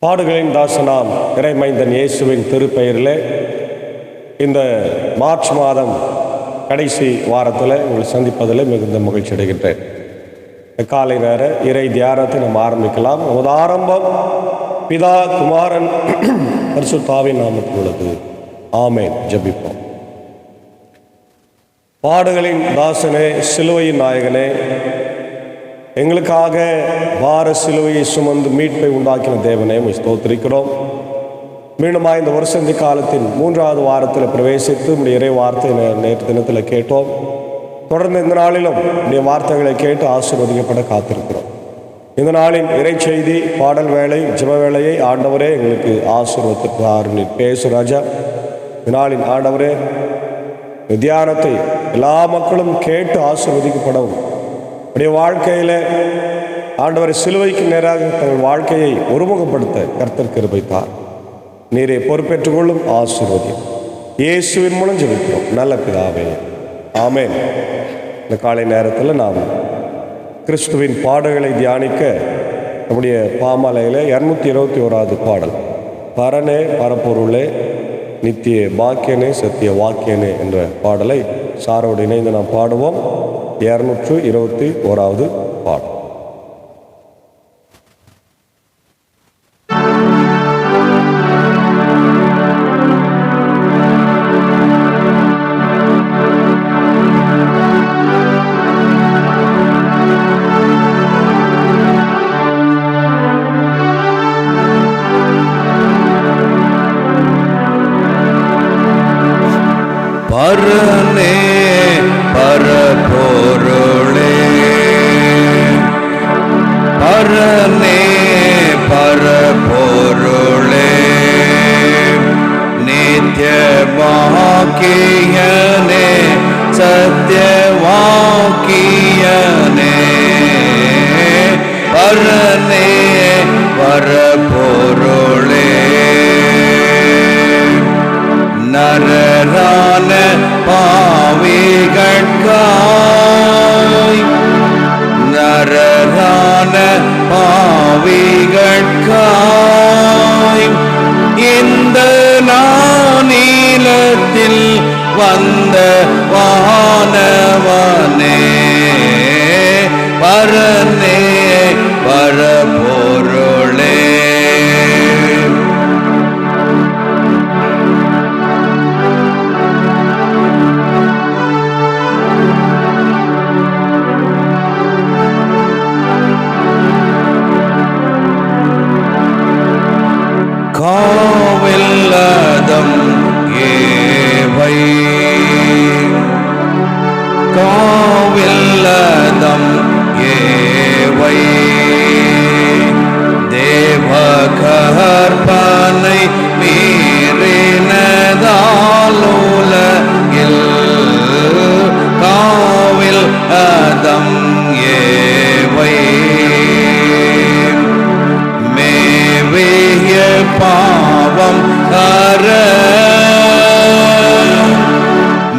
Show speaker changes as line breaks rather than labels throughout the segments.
பாடுகளின் தாசனாம் இறைமைந்தன் இயேசுவின் திருப்பெயரில் இந்த மார்ச் மாதம் கடைசி வாரத்தில் உங்களை சந்திப்பதில் மிகுந்த மகிழ்ச்சி அடைகின்றேன். காலை நேர இறை தியானத்தை நாம் ஆரம்பிக்கலாம். நமது ஆரம்பம் பிதா குமாரன் பரிசுத்தாவின் நாமத்தில் உள்ளது. ஆமென். ஜெபிப்போம். பாடுகளின் தாசனே, சிலுவையின் நாயகனே, எங்களுக்காக வார சிலுவையை சுமந்து மீட்பை உண்டாக்கின தேவனே, ஸ்தோத்திரிக்கிறோம். மீண்டுமா இந்த வருஷந்தி காலத்தின் 3வது வாரத்தில் பிரவேசித்து உடைய இறை வார்த்தை நேற்று தினத்தில் கேட்டோம். தொடர்ந்து இந்த நாளிலும் உடைய வார்த்தைகளை கேட்டு ஆசீர்வதிக்கப்பட காத்திருக்கிறோம். இந்த நாளின் இறை செய்தி, பாடல் வேலை, ஜெப வேலையை ஆண்டவரே எங்களுக்கு ஆசீர்வதித்து பேசு ராஜா. இந்த நாளின் ஆண்டவரே, தியானத்தை எல்லா மக்களும் கேட்டு ஆசீர்வதிக்கப்படவும், உடைய வாழ்க்கையில் ஆண்டவரை சிலுவைக்கு நேராக தங்கள் வாழ்க்கையை ஒருமுகப்படுத்த கர்த்தர் கிருபைத்தார். நீரை பொறுப்பேற்றுக் கொள்ளும், ஆசீர்வதியும். இயேசுவின் மூலம் ஜெபிக்கிறோம் நல்ல பிதாவே, ஆமென். இந்த காலை நேரத்தில் நாம் கிறிஸ்துவின் பாடல்களை தியானிக்க நம்முடைய பாமாலையில் 221வது பாடல், பரனே பரப்பொருளே நித்திய பாக்கியனே சத்திய வாக்கியனே என்ற பாடலை சாரோடு இணைந்து நாம் பாடுவோம். 221வது பாடல்.
பரனே பரப்பொருளே, பரனே பரப்பொருளே நித்ய வாக்கியனே சத்ய வாக்கியனே, பரனே பரப்பொருளே நரரான பாவிகட்காய், நரரான பாவிகட்காய் இந்த நானிலத்தில் வந்த வானவனே, பரனே பரப்பொருளே. காவில்லதம் ஏவை, காவில்லதம் ஏவை தேவ கற்பனை மீறினதாலுலகில், காவில் அதம் ஏவை மேவிய பாவம் அற,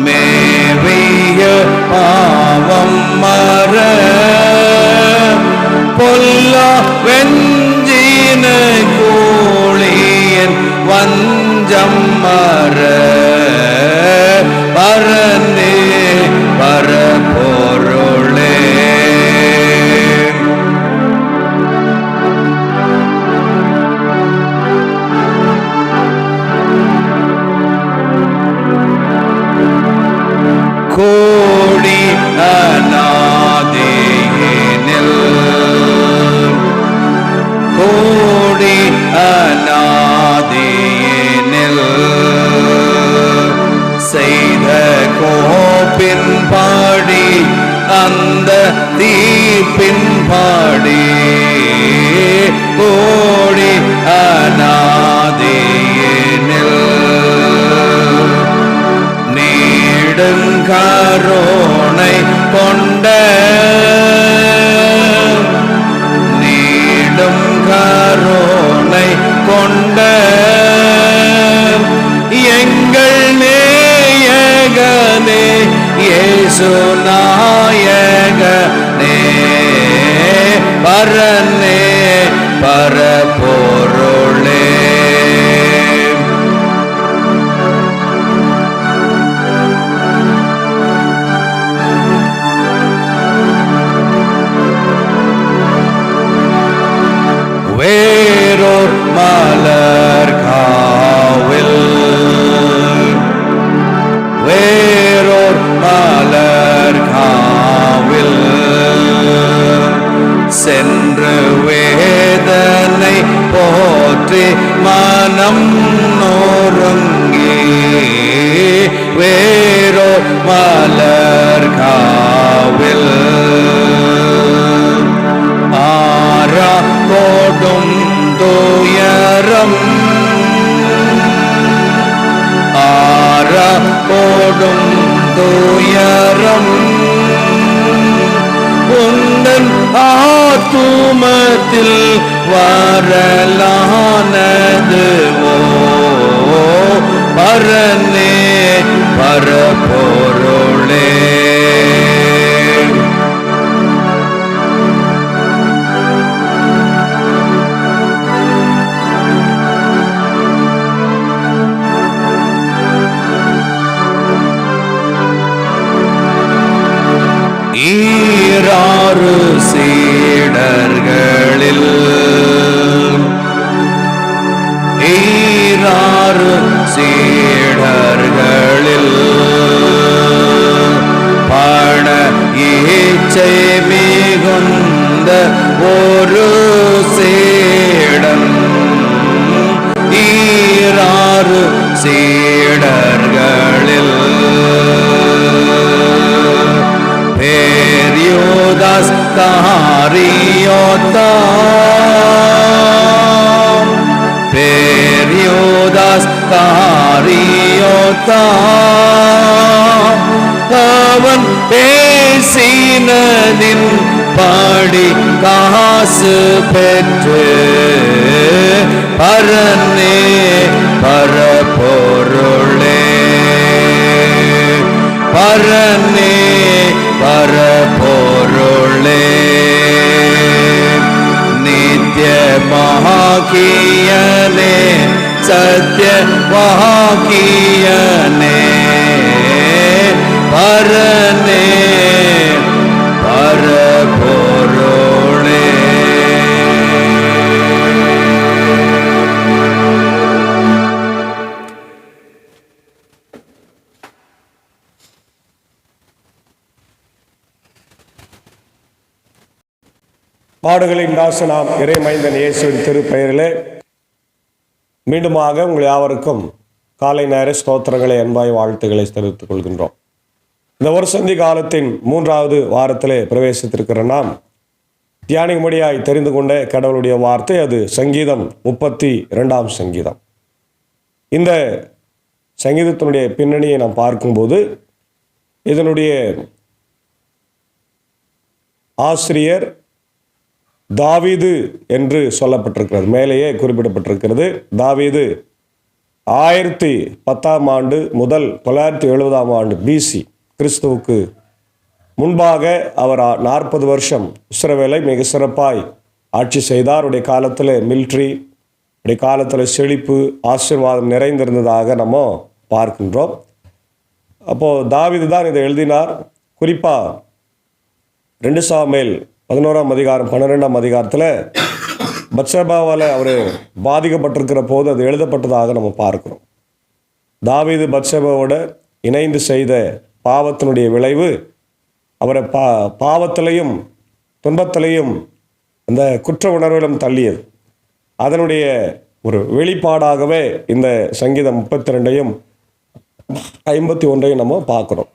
மேவிய பாவம் மற பொல்லா வெஞ்சின கூலியன் வஞ்சம் மற, பரனே பரப்பொருளே. கோடி அநாதியினில், கோடி அநாதியினில் செய்த கோப்பின் பாடி, அந்த தீப்பின் பாடி, கோடி அநாதியினில் நீடுங்கரோனை கொண்ட, நீடும் கரோனை கொண்ட எங்கள் நேயகனே இயேசு நாயகனே, பரனே பரப்பொருளே. சென்று வேதனை போற்றி மனம் நோருங்கி வேறோ மலர் காவில் ஆரா கோடும் துயரம் ஆரா கோடும் துயரம் உந்தன் ஆத்துமத்தில் வரலானதுவோ பரனே பரபொருளே. ஈராறு சீடர்களில் ஈராறு சீடர்களில் பண ஈச்சை மிகுந்த ஒரு சீடன் ஈராறு சீடர்களில் பேரியோதாஸ் காரியோதாம் பேரியோதாஸ் காரியோதாம் அவன் பேசினதின் பாடி காசு பெற்று பரனே பரபொருளே பரனே பரபொருளே. நித்ய மகாக்கியனே சத்ய மகாக்கியனே பரனே பரபொருளே.
பாடுகளின் தாசனாம் இறைமைந்தன் இயேசுவின் திருப்பெயரிலே மீண்டுமாக உங்கள் யாவருக்கும் காலை நேர ஸ்தோத்திரங்களை அன்பாய் வாழ்த்துக்களை தெரிவித்துக் கொள்கின்றோம். இந்த வருஷந்தி காலத்தின் 3வது வாரத்திலே பிரவேசித்திருக்கிற நாம் தியானிக்கும்படியாய் தெரிந்து கொண்ட கடவுளுடைய வார்த்தை அது சங்கீதம் 32 சங்கீதம். இந்த சங்கீதத்தினுடைய பின்னணியை நாம் பார்க்கும்போது இதனுடைய ஆசிரியர் தாவீது என்று சொல்லப்பட்டிருக்கிறது, மேலேயே குறிப்பிடப்பட்டிருக்கிறது. தாவீது 1010 ஆண்டு முதல் 970 ஆண்டு பிசி கிறிஸ்துவுக்கு முன்பாக அவர் 40 வருஷம் இஸ்ரவேலை மிக சிறப்பாய் ஆட்சி செய்தார். அவருடைய காலத்தில் மிலிட்ரி, அவருடைய காலத்தில் செழிப்பு ஆசீர்வாதம் நிறைந்திருந்ததாக நம்ம பார்க்கின்றோம். அப்போது தாவீது தான் இதை எழுதினார். குறிப்பாக 2 சாமுவேல் 11ஆம் அதிகாரம் 12ஆம் அதிகாரத்தில் பத்சேபாவால் அவர் பாதிக்கப்பட்டிருக்கிற போது அது எழுதப்பட்டதாக நம்ம பார்க்கிறோம். தாவீது பத்சேபாவோட இணைந்து செய்த பாவத்தினுடைய விளைவு அவரை பாவத்திலையும் துன்பத்திலையும் அந்த குற்ற உணர்விலும் தள்ளியது. அதனுடைய ஒரு வெளிப்பாடாகவே இந்த சங்கீதம் 32ஐயும் 51ஐயும் நம்ம பார்க்குறோம்.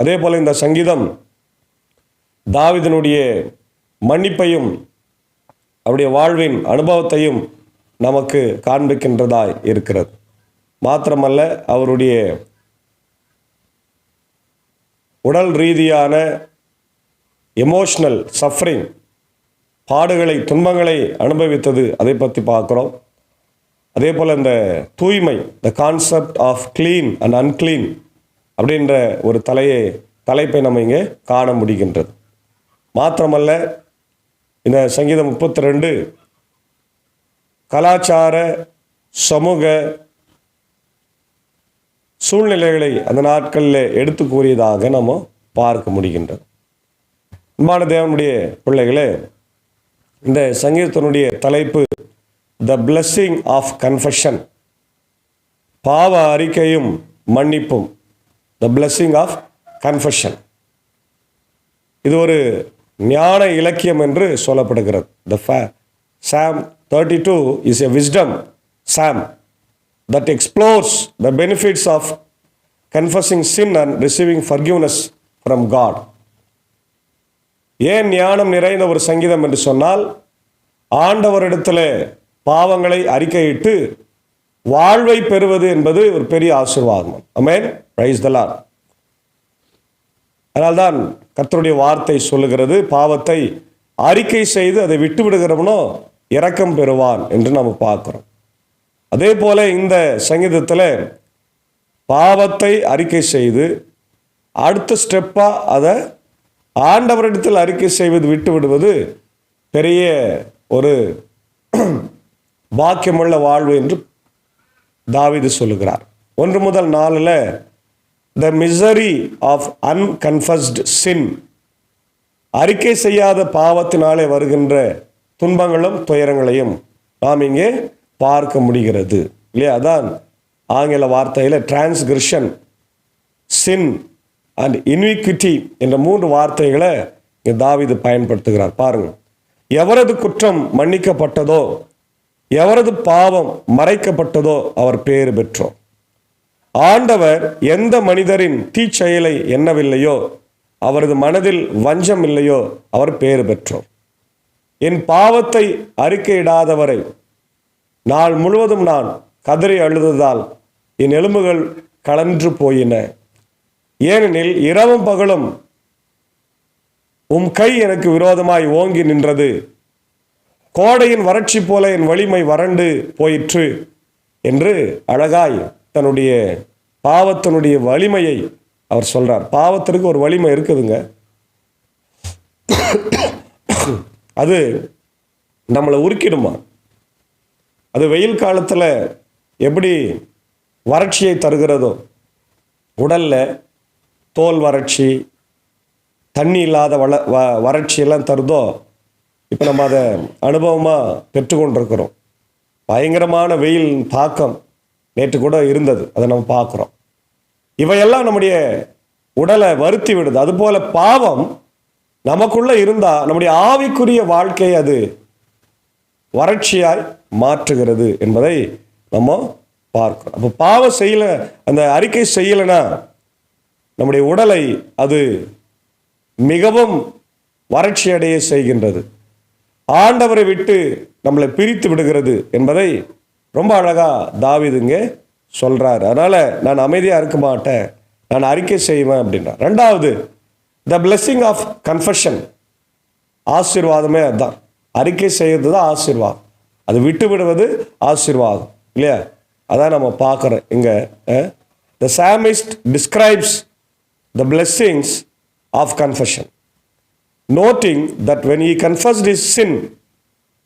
அதே போல் இந்த சங்கீதம் தாவீதினுடைய மன்னிப்பையும் அவருடைய வாழ்வின் அனுபவத்தையும் நமக்கு காண்பிக்கின்றதாய் இருக்கிறது. மாத்திரமல்ல, அவருடைய உடல் ரீதியான எமோஷ்னல் சஃபரிங், பாடுகளை துன்பங்களை அனுபவித்தது, அதை பற்றி பார்க்குறோம். அதே போல் இந்த தூய்மை, the concept of clean and unclean அப்படின்ற ஒரு தலைப்பை நம்ம இங்கே காண முடிகின்றது. மாத்திரமல்ல, இந்த சங்கீதம் 32 கலாச்சார சமூக சூழ்நிலைகளை அந்த நாட்களில் எடுத்து கூறியதாக நம்ம பார்க்க முடிகின்றது. அன்பான தேவனுடைய பிள்ளைகளே, இந்த சங்கீதத்தினுடைய தலைப்பு த பிளெஸ்ஸிங் ஆஃப் கன்ஃபெஷன், பாவ அறிக்கையும் மன்னிப்பும். த பிளெஸ்ஸிங் ஆஃப் கன்ஃபெஷன் இது ஒரு ஞான இலக்கியம் என்று சொல்லப்படுகிறது. Psalm 32 is a wisdom psalm that explores the benefits of confessing sin and receiving forgiveness from God. ஏன் ஞானம் நிறைந்த ஒரு சங்கீதம் என்று சொன்னால், ஆண்டவரிடத்தில் பாவங்களை அறிக்கையிட்டு வாழ்வை பெறுவது என்பது ஒரு பெரிய ஆசீர்வாதம். ஆமென், பிரைஸ் தி லார்ட். அதனால்தான் கர்த்தருடைய வார்த்தை சொல்லுகிறது, பாவத்தை அறிக்கை செய்து அதை விட்டு விடுகிறவனோ இரக்கம் பெறுவான் என்று நாம் பார்க்கிறோம். அதே போல இந்த சங்கீதத்தில் பாவத்தை அறிக்கை செய்து அடுத்த ஸ்டெப்பாக அதை ஆண்டவரிடத்தில் அறிக்கை செய்வது விட்டு விடுவது பெரிய ஒரு பாக்கியமுள்ள வாழ்வு என்று தாவீது சொல்லுகிறார். 1 முதல் 4 the misery of unconfessed sin, அறிக்கை செய்யாத பாவத்தினாலே வருகின்ற துன்பங்களும் துயரங்களையும் நாம் இங்கே பார்க்க முடிகிறது இல்லையா? அதான் ஆங்கில வார்த்தையில் டிரான்ஸ்கிரிஷன், சின் அண்ட் இன்விக்விட்டி என்ற 3 வார்த்தைகளை இங்கே தாவீது பயன்படுத்துகிறார். பாருங்க, எவரது குற்றம் மன்னிக்கப்பட்டதோ, எவரது பாவம் மறைக்கப்பட்டதோ அவர் பேறு பெற்றோர். ஆண்டவர் எந்த மனிதரின் தீச்செயலை எண்ணவில்லையோ, அவரது மனதில் வஞ்சம் இல்லையோ அவர் பேறு பெற்றோர். என் பாவத்தை அறிக்கையிடாதவரை நாள் முழுவதும் நான் கதறி அழுததால் என் எலும்புகள் கலன்று போயின. ஏனெனில் இரவும் பகலும் உம் கை எனக்கு விரோதமாய் ஓங்கி நின்றது. கோடையின் வறட்சி போல என் வலிமை வறண்டு போயிற்று என்று அழகாய் தன்னுடைய பாவத்தினுடைய வலிமையை அவர் சொல்றார். பாவத்திற்கு ஒரு வலிமை இருக்குதுங்க. அது நம்மளை உருக்கிடுமா? அது வெயில் காலத்தில் எப்படி வறட்சியை தருகிறதோ, உடல்ல தோல் வறட்சி, தண்ணி இல்லாத வறட்சியெல்லாம் தருதோ, இப்போ நம்ம அதை அனுபவமாக பெற்றுக்கொண்டிருக்கிறோம். பயங்கரமான வெயில் தாக்கம் நேற்று கூட இருந்தது, அதை நம்ம பார்க்குறோம். இவையெல்லாம் நம்முடைய உடலை வருத்தி விடுது. அதுபோல பாவம் நமக்குள்ளே இருந்தால் நம்முடைய ஆவிக்குரிய வாழ்க்கையை அது வறட்சியாய் மாற்றுகிறது என்பதை நம்ம பார்க்கிறோம். அப்போ பாவம் செய்யலை, அந்த அறிக்கை செய்யலைன்னா நம்முடைய உடலை அது மிகவும் வறட்சி அடைய செய்கின்றது, ஆண்டவரை விட்டு நம்மளை பிரித்து விடுகிறது என்பதை ரொம்ப அழகாக தாவீதுங்க சொல்கிறார். அதனால் நான் அமைதியாக இருக்க மாட்டேன், நான் அறிக்கை செய்வேன் அப்படின்னா. 2வது, த பிளெஸ்ஸிங் ஆஃப் கன்ஃபெஷன், ஆசீர்வாதமே அதுதான். அறிக்கை செய்கிறது தான் ஆசீர்வாதம், அது விட்டு விடுவது ஆசீர்வாதம் இல்லையா? அதான் நம்ம பார்க்குறோம் இங்கே. The psalmist describes the blessings of confession, noting that when he confessed his sin,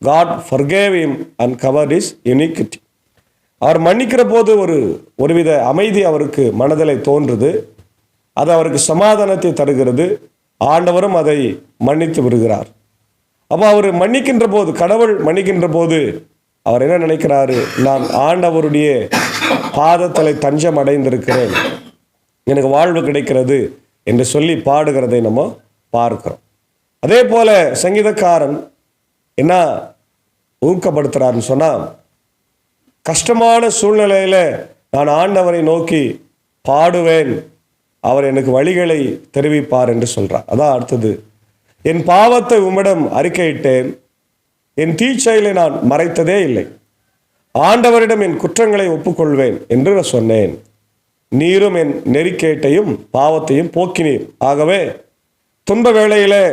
God forgave him and covered his iniquity. அவர் மன்னிக்கிற போது ஒருவித அமைதி அவருக்கு மனதில் தோன்றுது, அது அவருக்கு சமாதானத்தை தருகிறது. ஆண்டவரும் அதை மன்னித்து விடுகிறார். அப்போ அவர் மன்னிக்கின்ற போது, கடவுள் மன்னிக்கின்ற போது அவர் என்ன நினைக்கிறாரு? நான் ஆண்டவருடைய பாதத்தில் தஞ்சம் அடைந்திருக்கிறேன், எனக்கு வாழ்வு கிடைக்கிறது என்று சொல்லி பாடுகிறதை நம்ம பார்க்கிறோம். அதே போல சங்கீதக்காரன் என்ன ஊக்கப்படுத்துறாருன்னு சொன்னால், கஷ்டமான சூழ்நிலையில் நான் ஆண்டவரை நோக்கி பாடுவேன், அவர் எனக்கு வழிகளை தெரிவிப்பார் என்று சொல்றார். அதான் அடுத்தது, என் பாவத்தை உம்மிடம் அறிக்கையிட்டேன், என் தீச்செயலை நான் மறைத்ததே இல்லை, ஆண்டவரிடம் என் குற்றங்களை ஒப்புக்கொள்வேன் என்று சொன்னேன். நீரும் என் நெறிக்கேட்டையும் பாவத்தையும் போக்கினீர். ஆகவே துன்ப வேளையிலே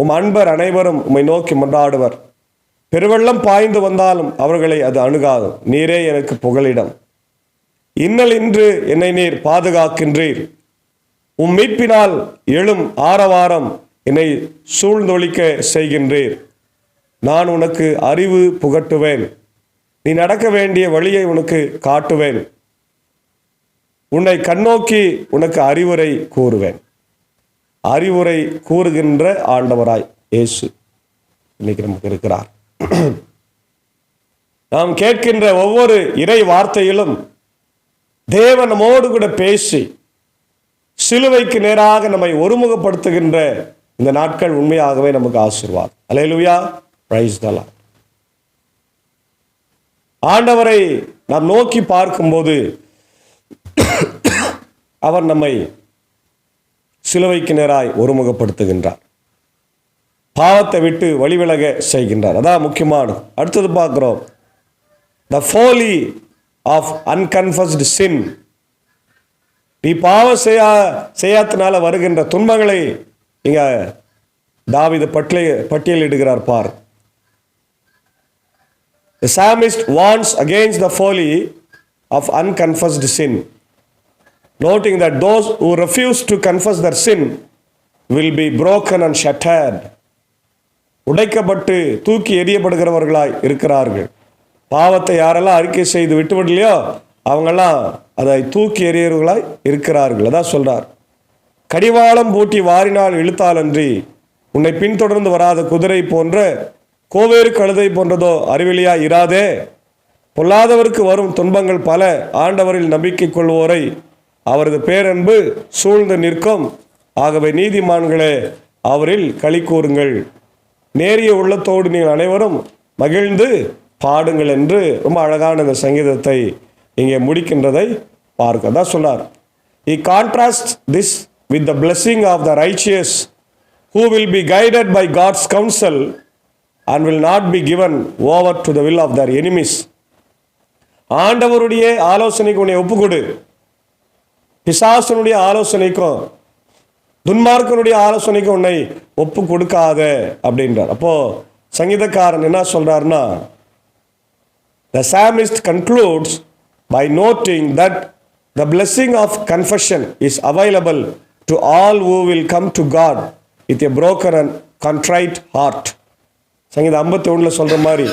உம் அன்பர் அனைவரும் உம்மை நோக்கி மன்றாடுவர். பெருவெள்ளம் பாய்ந்து வந்தாலும் அவர்களை அது அணுகாது. நீரே எனக்கு புகலிடம். இன்னல் இன்று என்னை நீர் பாதுகாக்கின்றீர். உம் மீட்பினால் எழும் ஆரவாரம் என்னை சூழ்ந்தொழிக்க செய்கின்றீர். நான் உனக்கு அறிவு புகட்டுவேன், நீ நடக்க வேண்டிய வழியை உனக்கு காட்டுவேன், உன்னை கண்ணோக்கி உனக்கு அறிவுரை கூறுவேன். அறிவுரை கூறுகின்ற ஆண்டவராய் இயேசு இன்னைக்கு நமக்கு இருக்கிறார். நாம் கேட்கின்ற ஒவ்வொரு இறை வார்த்தையிலும் தேவன் நம்மோடு கூட பேசி சிலுவைக்கு நேராக நம்மை ஒருமுகப்படுத்துகின்ற இந்த நாட்கள் உண்மையாகவே நமக்கு ஆசீர்வாதம். அல்லேலூயா, பிரைஸ் தி லார்ட். ஆண்டவரை நாம் நோக்கி பார்க்கும்போது அவர் நம்மை சிலுவைக்கு நேராய் ஒருமுகப்படுத்துகின்றார், பாவத்தை விட்டு வழிவிலக செய்கின்றார். அதான் முக்கியமானது. அடுத்தது பார்க்கிறோம், the folly of unconfessed sin. நீ பாவம் செய்யாதனால வருகின்ற துன்பங்களை இங்க தாவீது பட்டியலிடுகிறார் பார். The psalmist warns against the folly of unconfessed sin, noting that those who refuse to confess their sin will be broken and shattered. உடைக்கப்பட்டு தூக்கி எறியப்படுகிறவர்களாய் இருக்கிறார்கள். பாவத்தை யாரெல்லாம் அறிக்கை செய்து விட்டுவிடலையோ அவங்கெல்லாம் அதை தூக்கி எறியவர்களாய் இருக்கிறார்கள். அதான் சொல்றார், கடிவாளம் பூட்டி வாரினால் இழுத்தாலன்றி உன்னை பின்தொடர்ந்து வராத குதிரை போன்ற கோவேறு கழுதை போன்றதோ அறிவிலியா இராதே. பொல்லாதவருக்கு வரும் துன்பங்கள் பல, ஆண்டவரில் நம்பிக்கை கொள்வோரை அவரது பேரன்பு சூழ்ந்து நிற்கும். ஆகவே நீதிமான்களே அவரில் களி கூறுங்கள், நேரிய உள்ளத்தோடு நீங்கள் அனைவரும் மகிழ்ந்து பாடுங்கள் என்று ரொம்ப அழகான இந்த சங்கீதத்தை இங்கே முடிக்கின்றதை பார்க்க தான் சொன்னார். He contrasts this with the blessing of the righteous who will be guided by God's counsel and will not be given over to the will of their enemies. ஆண்டவருடைய ஆலோசனைக்கு உன்னை ஒப்புக்கொடு, பிசாசனுடைய ஆலோசனைக்கும் துன்மார்க்கனுடைய ஆலோசனைக்கும் உன்னை ஒப்பு கொடுக்காத அப்படின்றார். அப்போ சங்கீதக்காரன் என்ன சொல்றாருன்னா, the psalmist concludes by noting that the blessing of confession is available to all who will come to God with a broken and contrite heart. சங்கீதம் 51 சொல்ற மாதிரி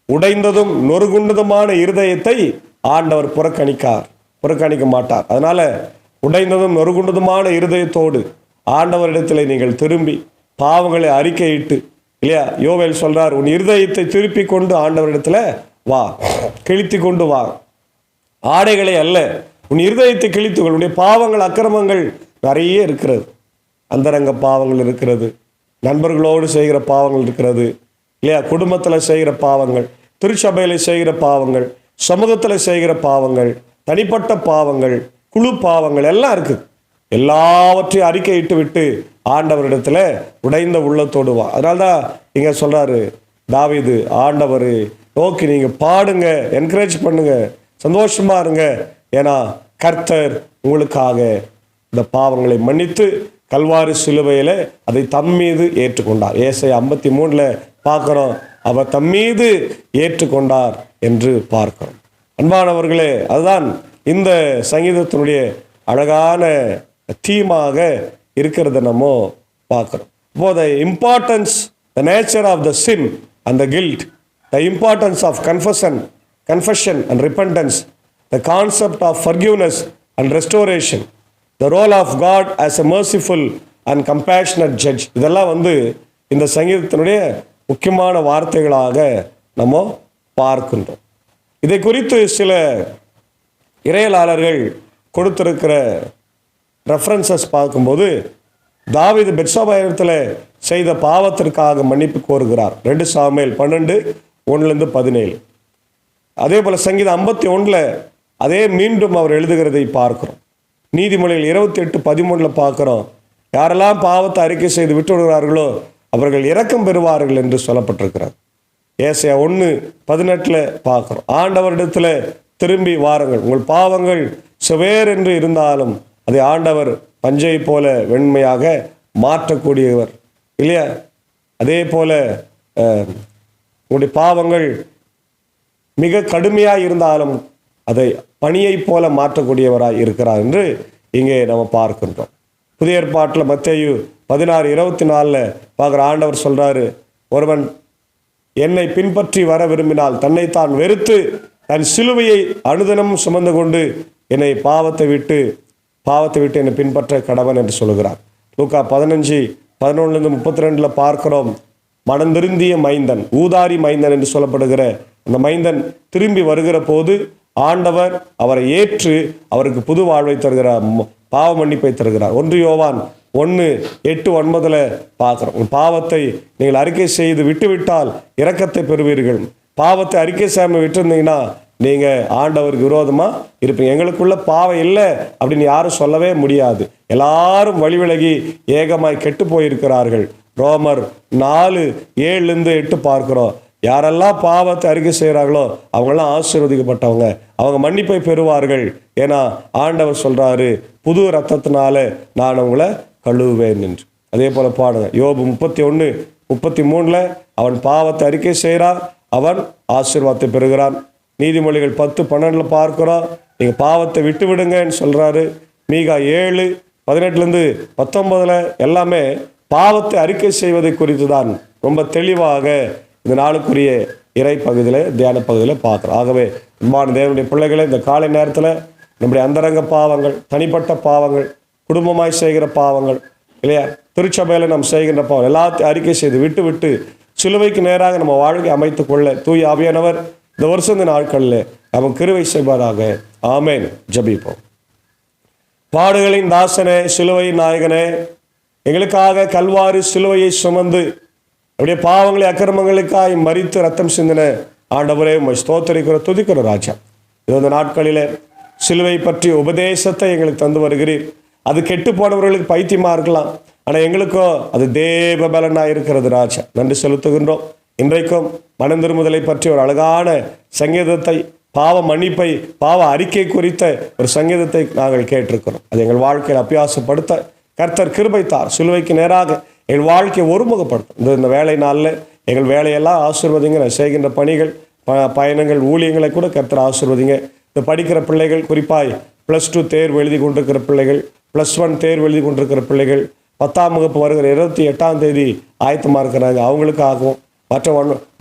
உடைந்ததும் நொறுகுண்டதுமான இருதயத்தை ஆண்டவர் புறக்கணிக்க மாட்டார். அதனால உடைந்ததும் நொறுகுண்டதுமான இருதயத்தோடு ஆண்டவரிடத்தில் நீங்கள் திரும்பி பாவங்களை அறிக்கையிட்டு, இல்லையா, யோவேல் சொல்றார், உன் இருதயத்தை திருப்பி கொண்டு ஆண்டவரிடத்துல வா, கிழித்து கொண்டு வா, ஆடைகளை அல்ல, உன் இருதயத்தை கிழித்துக்கொள். உன்னுடைய பாவங்கள் அக்கிரமங்கள் நிறைய இருக்கிறது, அந்தரங்க பாவங்கள் இருக்கிறது, நண்பர்களோடு செய்கிற பாவங்கள் இருக்கிறது, இல்லையா, குடும்பத்தில் செய்கிற பாவங்கள், திருச்சபையில் செய்கிற பாவங்கள், சமூகத்தில் செய்கிற பாவங்கள், தனிப்பட்ட பாவங்கள், குழு பாவங்கள் எல்லாம் இருக்குது. எல்லாவற்றையும் அறிக்கையிட்டு விட்டு ஆண்டவரிடத்துல உடைந்த உள்ளத்தோடு வா. அதனால்தான் இங்க சொல்றாரு தாவீது, ஆண்டவர் நோக்கி நீங்க பாடுங்க, என்கரேஜ் பண்ணுங்க, சந்தோஷமா இருங்க, ஏன்னா கர்த்தர் உங்களுக்காக இந்த பாவங்களை மன்னித்து கல்வாரி சிலுவையில அதை தம்மீது ஏற்றுக்கொண்டார். ஏசாயா 53 பார்க்கிறோம், அவர் தம்மீது ஏற்றுக்கொண்டார் என்று பார்க்கிறோம். அன்பானவர்களே, அதுதான் இந்த சங்கீதத்தினுடைய அழகான தீமாக இருக்கிறத நம்ம பார்க்கிறோம். இப்போ the importance, the nature of the sin and the guilt, the importance of confession and repentance, the concept of forgiveness and restoration, the role of God as a merciful and compassionate judge, இதெல்லாம் இந்த சங்கீதத்தினுடைய முக்கியமான வார்த்தைகளாக நம்ம பார்க்கின்றோம். இதை குறித்து சில இறையலாளர்கள் கொடுத்திருக்கிற ரெஃபரன்சஸ் பார்க்கும்போது, தாவீது பெத்சபாவிடத்தில் செய்த பாவத்திற்காக மன்னிப்பு கோருகிறார். 2 சாமுவேல் 12:1-17. அதே போல சங்கீதம் 51 அதே மீண்டும் அவர் எழுதுகிறதை பார்க்கிறோம். நீதிமொழிகள் 28:13 பார்க்கிறோம், யாரெல்லாம் பாவத்தை அறிக்கை செய்து விட்டு விடுகிறார்களோ அவர்கள் இரக்கம் பெறுவார்கள் என்று சொல்லப்பட்டிருக்கிறார். ஏசாயா 1:18 பார்க்கிறோம், ஆண்டவரிடத்துல திரும்பி வாருங்கள், உங்கள் பாவங்கள் செவேரென்று இருந்தாலும் அதை ஆண்டவர் பஞ்சை போல வெண்மையாக மாற்றக்கூடியவர், இல்லையா. அதே போல உங்களுடைய பாவங்கள் மிக கடுமையாக இருந்தாலும் அதை பனியை போல மாற்றக்கூடியவராய் இருக்கிறார் என்று இங்கே நம்ம பார்க்கின்றோம். புதிய ஏற்பாட்டில் மத்தேயு 16:24 பார்க்குற ஆண்டவர் சொல்றாரு, ஒருவன் என்னை பின்பற்றி வர விரும்பினால் தன்னைத்தான் வெறுத்து தன் சிலுவையை அனுதினமும் சுமந்து கொண்டு என்னை பாவத்தை விட்டு என்னை பின்பற்ற கடவன் என்று சொல்கிறார். லூக்கா 15:11-32 பார்க்கிறோம், மனந்திருந்திய மைந்தன், ஊதாரி மைந்தன் என்று சொல்லப்படுகிற அந்த மைந்தன் திரும்பி வருகிற போது ஆண்டவர் அவரை ஏற்று அவருக்கு புது வாழ்வை தருகிறார், பாவ மன்னிப்பை தருகிறார். 1 யோவான் 1:8-9 பார்க்குறோம். உங்கள் பாவத்தை நீங்கள் அறிக்கை செய்து விட்டுவிட்டால் இரக்கத்தை பெறுவீர்கள். பாவத்தை அறிக்கை செய்யாமல் விட்டுருந்தீங்கன்னா நீங்கள் ஆண்டவருக்கு விரோதமாக இருப்பீங்க. எங்களுக்குள்ள பாவம் இல்லை அப்படின்னு யாரும் சொல்லவே முடியாது. எல்லாரும் வழி விலகி ஏகமாய் கெட்டு போயிருக்கிறார்கள். ரோமர் 4:7-8 பார்க்கிறோம். யாரெல்லாம் பாவத்தை அறிக்கை செய்கிறார்களோ அவங்கெல்லாம் ஆசீர்வதிக்கப்பட்டவங்க, அவங்க மன்னிப்பை பெறுவார்கள். ஏன்னா ஆண்டவர் சொல்றாரு, புது ரத்தத்தினால நான் அவங்கள கழுவுவேன் என்று. அதே போல பாடுங்க, யோபு 31:33 அவன் பாவத்தை அறிக்கை செய்கிறான், அவன் ஆசீர்வாதத்தை பெறுகிறான். நீதிமொழிகள் 10:12 பார்க்கிறோம், நீங்க பாவத்தை விட்டு விடுங்கன்னு சொல்றாரு. மீகா 7:18-19 எல்லாமே பாவத்தை அறிக்கை செய்வதை குறித்து தான் ரொம்ப தெளிவாக இந்த நாளுக்குரிய இறை பகுதியில், தியான பகுதியில் பார்க்குறோம். ஆகவே அன்பான தேவனுடைய பிள்ளைகளை, இந்த காலை நேரத்தில் நம்முடைய அந்தரங்க பாவங்கள், தனிப்பட்ட பாவங்கள், குடும்பமாய் செய்கிற பாவங்கள் இல்லையா, திருச்சபையில் நாம் செய்கின்ற பாவம் எல்லாத்தையும் அறிக்கை செய்து விட்டு விட்டு சிலுவைக்கு நேராக நம்ம வாழ்க்கை அமைத்து கொள்ள தூய ஆவியானவர் இந்த வருஷம் இந்த நாட்களில் நமக்கு கிருபை செய்வாராக. ஆமேன். ஜெபிப்போம். பாடுகளின் தாசனே, சிலுவை நாயகனே, எங்களுக்காக கல்வாரி சிலுவையை சுமந்து அப்படியே பாவங்களை அக்கிரமங்களுக்காய் மரித்து ரத்தம் சிந்தின ஆண்டவரே, உம்மை ஸ்தோத்திரிக்கிற துதிக்கிற ராஜா. இந்த நாட்களில் சிலுவை பற்றிய உபதேசத்தை எங்களுக்கு தந்து வருகிறீர். அது கெட்டு போனவர்களுக்கு பைத்தியமா இருக்கலாம், ஆனால் எங்களுக்கோ அது தேவ பலனாக இருக்கிறது ராஜா. நன்றி செலுத்துகின்றோம். இன்றைக்கும் மனம் திரும்புதலை பற்றி ஒரு அழகான சங்கீதத்தை, பாவ மன்னிப்பை, பாவ அறிக்கை குறித்த ஒரு சங்கீதத்தை நாங்கள் கேட்டிருக்கிறோம். அது எங்கள் வாழ்க்கையில் அபியாசப்படுத்த கர்த்தர் கிருபை தார். சிலுவைக்கு நேராக எங்கள் வாழ்க்கையை ஒருமுகப்படுத்தும். இந்த வேலை நாளில் எங்கள் வேலையெல்லாம் ஆசீர்வதிங்க. செய்கின்ற பணிகள், பயணங்கள், ஊழியங்களை கூட கர்த்தர் ஆசீர்வதிங்க. இந்த படிக்கிற பிள்ளைகள், குறிப்பாய் +2 தேர்வு எழுதி கொண்டிருக்கிற பிள்ளைகள், +1 தேர்வு எழுதி கொண்டிருக்கிற பிள்ளைகள், 10ஆம் வகுப்பு வருகிற 28ஆம் தேதி ஆயத்தமாக இருக்கிறாங்க, அவங்களுக்காகவும், மற்ற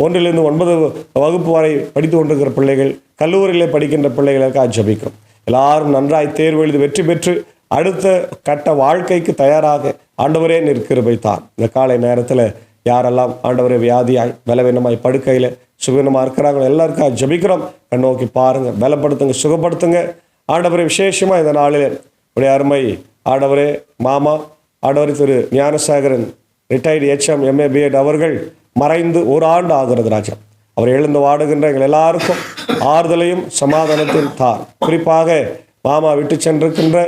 1-9 வகுப்பு வரை படித்து கொண்டிருக்கிற பிள்ளைகள், கல்லூரியிலே படிக்கின்ற பிள்ளைகளுக்காக ஜெபிக்கிறோம். எல்லாரும் நன்றாய் தேர்வு எழுதி வெற்றி பெற்று அடுத்த கட்ட வாழ்க்கைக்கு தயாராக ஆண்டவரே நீர் கிருபை தார். இந்த காலை நேரத்தில் யாரெல்லாம் ஆண்டவரே வியாதியாய் பலவீனமாய் படுக்கையில் சுகவீனமாக இருக்கிறாங்களோ எல்லாருக்காக ஜெபிக்கிறோம். கண்ணோக்கி பாருங்கள், பலப்படுத்துங்க, சுகப்படுத்துங்க ஆண்டவரே. விசேஷமாக இந்த நாளில் உடைய அருமை ஆண்டவரே மாமா ஆண்டவரே திரு Gnanasagaran retired HM MA B.Ed அவர்கள் மறைந்து 1 ஆண்டு ஆகிறது ராஜா. அவர் எழுந்து வாடுகின்ற எங்கள் எல்லாருக்கும் ஆறுதலையும் சமாதானத்தையும் தார். குறிப்பாக மாமா விட்டு சென்றிருக்கின்ற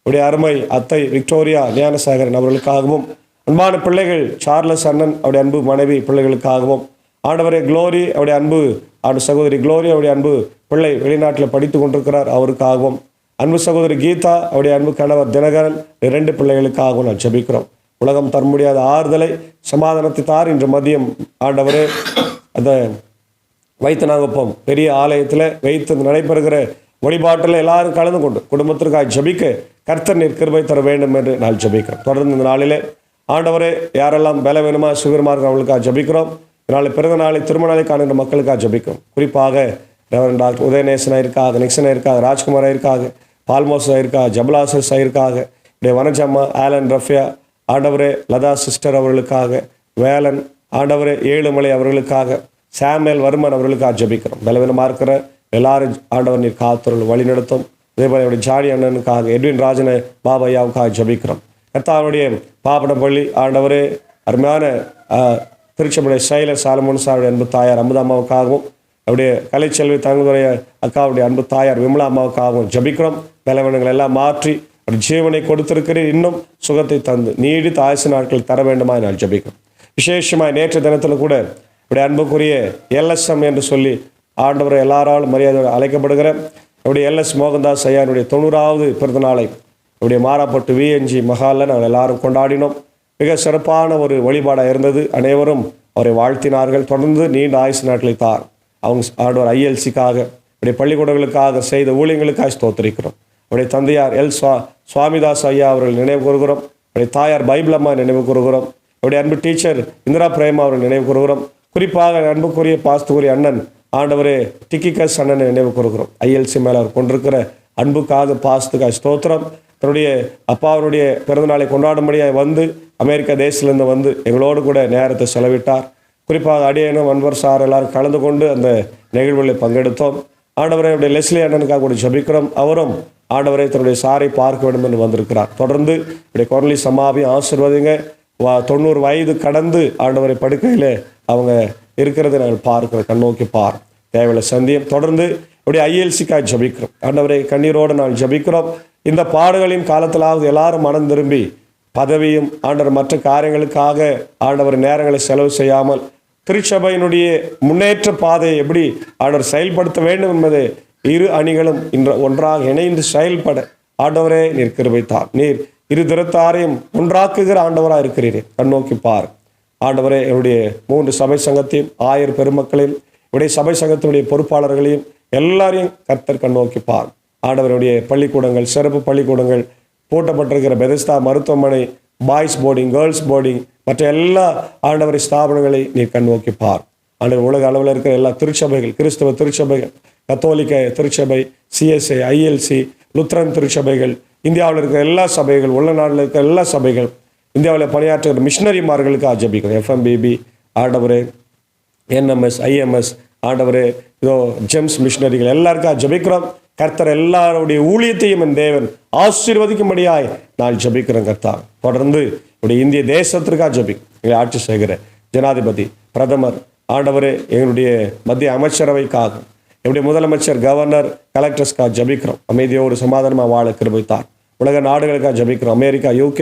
உடைய அருமை அத்தை விக்டோரியா ஞானசாகரன் அவர்களுக்காகவும், அன்பான பிள்ளைகள் சார்லஸ் அண்ணன் அவருடைய அன்பு மனைவி பிள்ளைகளுக்காகவும், ஆண்டவரே குளோரி அவருடைய அன்பு சகோதரி குளோரி அவருடைய அன்பு பிள்ளை வெளிநாட்டில் படித்து கொண்டிருக்கிறார், அவருக்காகவும், அன்பு சகோதரி கீதா அவருடைய அன்பு கணவர் தினகரன் 2 பிள்ளைகளுக்காகவும் நான் ஜெபிக்கிறோம். உலகம் தர முடியாத ஆறுதலை சமாதானத்தை தார். இன்று மதியம் ஆண்டவரே அந்த வைத்தநாகப்பம் பெரிய ஆலயத்தில் வைத்து நடைபெறுகிற வழிபாட்டில் எல்லாரும் கலந்து கொண்டு குடும்பத்திற்காக ஜெபிக்க கர்த்தர் நீர் கிருபை தர வேண்டும் என்று நான் ஜெபிக்கிறோம். தொடர்ந்து இந்த நாளிலே ஆண்டவரே யாரெல்லாம் பலவீனமாக சுகமாக இருக்கிறவங்களுக்காக ஜெபிக்கிறோம். இதனால பிறந்த நாளை, திருமண நாளை காணுகிற மக்களுக்காக ஜெபிக்கிறோம். குறிப்பாக ரெவரண்ட் டாக்டர் உதயநேசன் ஐயருக்காக, நிக்சன் ஐயருக்காக, ராஜ்குமார் ஐயருக்காக, பால்மோஸ் ஐயருக்காக, ஜபலாசஸ் ஐயருக்காக, வனஜம்மா, ஆலன், ரஃபியா, ஆண்டவரே லதா சிஸ்டர் அவர்களுக்காக, வேலன், ஆண்டவரே ஏழுமலை அவர்களுக்காக, சாமுவேல் வர்மன் அவர்களுக்காக ஜெபிக்கிறோம். பலவீனமாக இருக்கிற எல்லாரும் ஆண்டவர் நீர் காத்தொருள் வழி நடத்தும். அதேபோல் ஜானி அண்ணனுக்காக, எட்வின் ராஜன பாபையாவுக்காக ஜெபிக்கிறோம். கர்த்தாவுடைய பாப்பனப்பள்ளி ஆண்டவரே அருமையான திருச்சபுடைய சைலர் சாலமோன் சாருடைய அன்பு தாயார் அமுதாமாவுக்காகவும், அவருடைய கலைச்செல்வி தங்குதுடைய அக்காவுடைய அன்பு தாயார் விமலா அம்மாவுக்காகவும் ஜெபிக்கிறோம். பலவீனங்கள் எல்லாம் மாற்றி ஒரு ஜீவனை கொடுத்திருக்கிறேன், இன்னும் சுகத்தை தந்து நீடித்த ஆயுசு நாட்கள் தர வேண்டுமாய் நான் ஜெபிக்கிறோம். விசேஷமாக நேற்று தினத்தில் கூட இப்படி அன்புக்குரிய LSM என்று சொல்லி ஆண்டவரை எல்லாராலும் மரியாதை அழைக்கப்படுகிற அவருடைய LS மோகன்தாஸ் ஐயானுடைய 90வது பிறந்த நாளை அவருடைய மாறாப்பட்டு VNG மஹாலில் நாங்கள் எல்லாரும் கொண்டாடினோம். மிக சிறப்பான ஒரு வழிபாடாக இருந்தது. அனைவரும் அவரை வாழ்த்தினார்கள். தொடர்ந்து நீண்ட ஆயுசு நாட்களை தார். அவங்க ஆண்டவர் ILCக்காக, அவருடைய பள்ளிக்கூடங்களுக்காக செய்த ஊழியங்களுக்காக ஸ்தோத்திரிக்கிறோம். அவருடைய தந்தையார் சுவாமிதாஸ் ஐயா அவர்கள் நினைவு கூறுகிறோம். அவருடைய தாயார் பைபிள் அம்மா நினைவு கூறுகிறோம். அவருடைய அன்பு டீச்சர் இந்திரா பிரேமா அவர்கள் நினைவு கூறுகிறோம். குறிப்பாக அன்புக்குரிய பாஸ்துக்குரிய அண்ணன் ஆண்டவரே டிக்கிகஸ் அண்ணனை நினைவு கூறுகிறோம். ILC மேலே அவர் கொண்டிருக்கிற அன்புக்காக, பாஸ்துக்காக ஸ்தோத்திரம். தன்னுடைய அப்பாவுடைய பிறந்தநாளை கொண்டாடும்படியாக வந்து அமெரிக்கா தேசத்திலிருந்து வந்து எங்களோடு கூட நேரத்தை செலவிட்டார். குறிப்பாக அடியனும் அன்பர் சார் எல்லாரும் கலந்து கொண்டு அந்த நிகழ்வுகளில் பங்கெடுத்தோம். ஆண்டவரை அவருடைய லெஸ்லி அண்ணனுக்காக கூட ஜெபிக்கிறோம். அவரும் ஆண்டவரை தன்னுடைய சாரை பார்க்க வேண்டும் என்று வந்திருக்கிறார். தொடர்ந்து இப்படி குரலி சமாபி ஆசீர்வதிங்க. 90 வயது கடந்து ஆண்டவரை படுக்கையில் அவங்க இருக்கிறத நாங்கள் பார்க்கிறோம். கண்ணோக்கி பார் தேவையில்லை சந்தியம். தொடர்ந்து இப்படி ILCக்காக ஜபிக்கிறோம். ஆண்டவரை கண்ணீரோடு நாங்கள் ஜபிக்கிறோம். இந்த பாடுகளின் காலத்திலாவது எல்லாரும் மனம் திரும்பி பதவியும் ஆண்டவர் மற்ற காரியங்களுக்காக ஆண்டவர் நேரங்களை செலவு செய்யாமல் திருச்சபையினுடைய முன்னேற்ற பாதையை எப்படி ஆண்டவர் செயல்படுத்த வேண்டும் என்பதை இரு அணிகளும் ஒன்றாக இணைந்து செயல்பட ஆண்டவரே நீர் கிருபைத்தார். நீர் இரு திறத்தாரையும் ஒன்றாக்குகிற ஆண்டவராக இருக்கிறீரே. கண்ணோக்கி பார் ஆண்டவரே. என்னுடைய 3 சபை சங்கத்தையும் 1000 பெருமக்களையும் இவருடைய சபை சங்கத்தினுடைய பொறுப்பாளர்களையும் எல்லாரையும் கர்த்தர் கண்ணோக்கி பார். ஆண்டவருடைய பள்ளிக்கூடங்கள், சிறப்பு பள்ளிக்கூடங்கள், பூட்டப்பட்டிருக்கிற பெதஸ்தா மருத்துவமனை, பாய்ஸ் போர்டிங், கேர்ள்ஸ் போர்டிங், மற்ற எல்லா ஆண்டவரை ஸ்தாபனங்களை நீர் கண்ணோக்கி பார். ஆண்டவர் உலக அளவில் இருக்கிற எல்லா திருச்சபைகள், கிறிஸ்தவ திருச்சபைகள், கத்தோலிக்க திருச்சபை, CSI, ILC, லுத்ரன் திருச்சபைகள், இந்தியாவில் இருக்கிற எல்லா சபைகள், உள்ள நாட்டில் இருக்கிற எல்லா சபைகள், இந்தியாவில் பணியாற்றுகிற மிஷினரிமார்களுக்கு ஜெபிக்கிறோம். FMBB ஆண்டவரே, NMS, IMS ஆண்டவரே, இதோ ஜெம்ஸ் மிஷினரிகள் எல்லாருக்கும் ஜெபிக்கிறோம். கர்த்தர் எல்லாருடைய ஊழியத்தையும் என் தேவன் ஆசீர்வதிக்கும்படியாய் நான் ஜெபிக்கிறேன். கர்த்தர் தொடர்ந்து இப்படி இந்திய தேசத்திற்காக எங்களை ஆட்சி செய்கிற ஜனாதிபதி, பிரதமர் ஆண்டவரே, எங்களுடைய மத்திய அமைச்சரவைக்காக, என்னுடைய முதலமைச்சர், கவர்னர், கலெக்டர்ஸ்க்காக ஜெபிக்கிறோம். அமைதியோடு சமாதானமாக வாழ கிருபைத்தார். உலக நாடுகளுக்காக ஜெபிக்கிறோம். America, UK,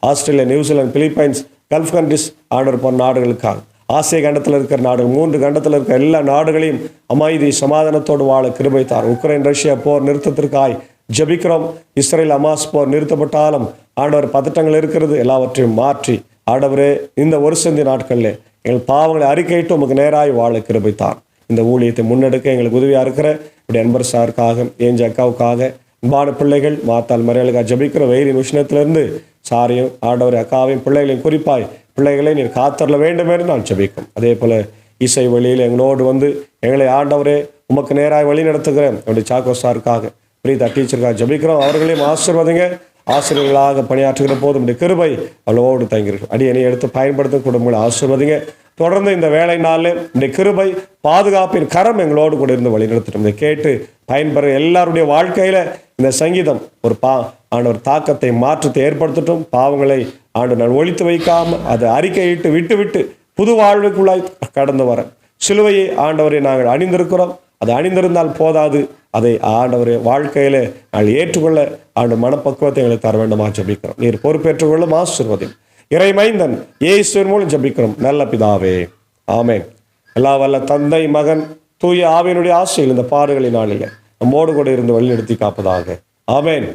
Australia, New Zealand, Philippines, gulf countries ஆண்டவர் போன நாடுகளுக்காக, ஆசிய கண்டத்தில் இருக்கிற நாடுகள், 3 கண்டத்தில் இருக்கிற எல்லா நாடுகளையும் அமைதி சமாதானத்தோடு வாழ கிருபைத்தார். உக்ரைன் ரஷ்யா போர் நிறுத்தத்திற்காய் ஜெபிக்கிறோம். இஸ்ரேல் ஹமாஸ் போர் நிறுத்தப்பட்டாலும் ஆண்டவர் பதட்டங்கள் இருக்கிறது, எல்லாவற்றையும் மாற்றி ஆண்டவரே இந்த ஒரு சந்தி நாட்களில் எங்கள் பாவங்களை அறிக்கையிட்டு உமக்கு நேராய் வாழ கிருபைத்தார். இந்த ஊழியத்தை முன்னெடுக்க எங்களுக்கு உதவியாக இருக்கிற இப்படி அன்பர் சாருக்காக, ஏஞ்ச அக்காவுக்காக, அன்பான பிள்ளைகள், மாத்தால் மறைகளுக்காக ஜபிக்கிற வெயிலின் உஷ்ணத்திலிருந்து சாரையும் ஆண்டவரை அக்காவையும் பிள்ளைகளையும் குறிப்பாய் பிள்ளைகளை நீர் காத்தரல வேண்டும் என்று நான் ஜபிக்கும். அதே போல் இசை வழியில் எங்களோடு வந்து எங்களை ஆண்டவரே உமக்கு நேராக வழி நடத்துகிறேன். என்னுடைய சாக்கோ சாருக்காக, பிரீதா டீச்சருக்காக ஜபிக்கிறோம். அவர்களையும் ஆசீர்வதிங்க. ஆசிரியர்களாக பணியாற்றுகிற போது இந்த கிருபை அவ்வளோடு தங்கியிருக்கும். அடியணை எடுத்து பயன்படுத்த குடும்பங்களை ஆசீர்வதிங்க. தொடர்ந்து இந்த வேலை நாளில் இந்த கிருபை பாதுகாப்பின் கரம் எங்களோடு கூட இருந்து வழிநடத்தட்டும். இதை கேட்டு பயன்பெற எல்லாருடைய வாழ்க்கையில இந்த சங்கீதம் ஒரு ஆண்டவர் தாக்கத்தை, மாற்றத்தை ஏற்படுத்தட்டும். பாவங்களை ஆண்டு நான் ஒழித்து வைக்காமல் அதை அறிக்கையிட்டு விட்டு புது வாழ்வுக்குள்ளாய் கடந்து வர சிலுவையை ஆண்டவரை நாங்கள் அணிந்திருக்கிறோம். அது அணிந்திருந்தால் போதாது, அதை ஆண்டவரை வாழ்க்கையில நாங்கள் ஏற்றுக்கொள்ள ஆண்டு மனப்பக்குவத்தை எங்களுக்கு தர வேண்டுமா ஜபிக்கிறோம். நீர் பொறுப்பேற்றுக்கொள்ளும் ஆசீர்வதி இறைமைந்தன் இயேசுவின் மூலம் ஜபிக்கிறோம் நல்ல பிதாவே, ஆமென். எல்லா வல்ல தந்தை, மகன், தூய ஆவியினுடைய ஆசையில் இந்த பாடுகளின் நாளில் நம்மோடு கூட இருந்து வழிநடத்தி காப்பதாக. ஆமென்.